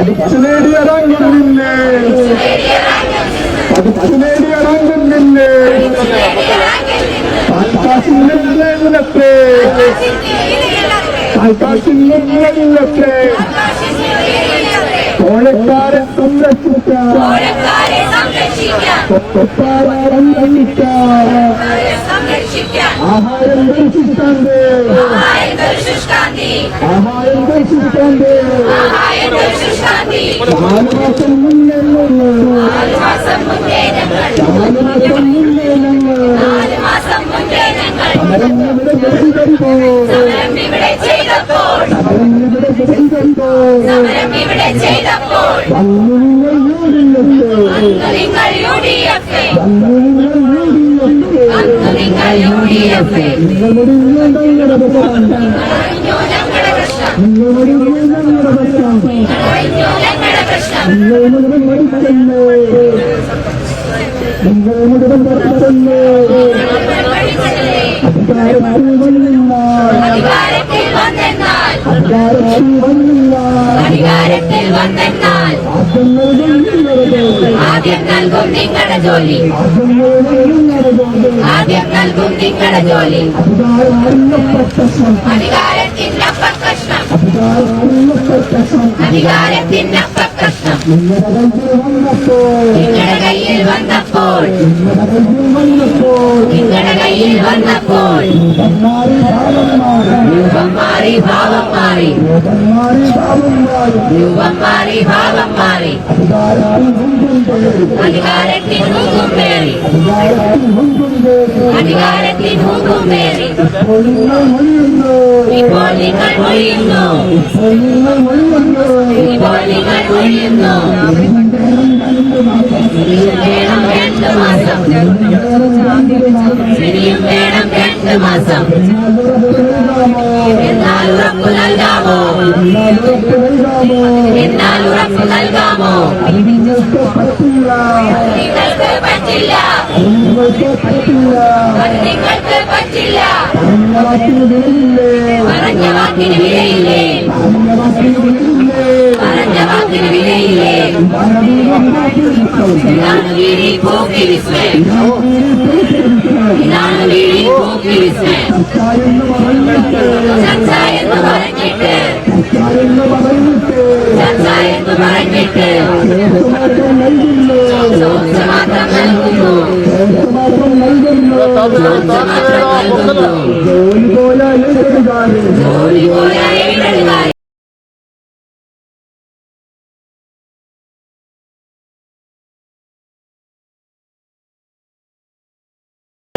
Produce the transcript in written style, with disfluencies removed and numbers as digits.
പഠിച്ചു നേടിയ റാങ്കില്ലേ പഠിച്ചു നേടിയ റാങ്കില്ലേ ആകാശില്ലത്തെ ആകാശില്ലത്തെ കോഴക്കാരെ സംരക്ഷിക്കാൻ ആഹാരം ദർശിക്കാണ്ട് ആഹാരം ദർശിക്കാണ്ട് 4 മാസം മുന്നേ സമരം ഇവിടെ ചെയ്തപ്പോൾ അധികാരത്തിൽ വന്നെന്നാൽ ആദ്യം നൽകും നിങ്ങളുടെ ജോലി ആദ്യം നൽകും നിങ്ങളുടെ ജോലി അധികാരത്തിന്റെ പ്രശ്നം അധികാരത്തിന്റെ പ്രശ്നം നിങ്ങളുടെ കയ്യിൽ വന്നപ്പോൾ നിങ്ങളുടെ കയ്യിൽ വന്നപ്പോൾ രൂപം മാറി ഭാവം മാറി രൂപം മാറി ഭാവം മാറി അധികാരത്തിൽ ഹൂങ്കും പേറി അധികാരത്തിൽ ഹൂങ്കും പേറി ഇപ്പോൾ നിങ്ങൾ ഒഴിയുന്നു ഇപ്പോൾ നിങ്ങൾ ഒഴിയുന്നു ഇനിയും വേണം 2 മാസം ഇനിയും വേണം 2 മാസം എന്നാൽ ഉറപ്പു നൽകാമോ എന്നാൽ ഉറപ്പു നൽകാമോ നിങ്ങൾക്ക് പറ്റില്ല നിങ്ങൾക്ക് പറ്റില്ല പറഞ്ഞ വാക്കിന് വിലയില്ലേ പറഞ്ഞ വാക്കിന് വിലയില്ലേ ഇതാണ് വീടി പോക്കി വിസ്മയം ഇതാണ് വീടി പോക്കി വിസ്മയം ചർച്ച എന്ന് പറഞ്ഞിട്ട് ചർച്ച എന്ന് പറഞ്ഞിട്ട് മാത്രം നൽകുന്നു ജോലി പോലെ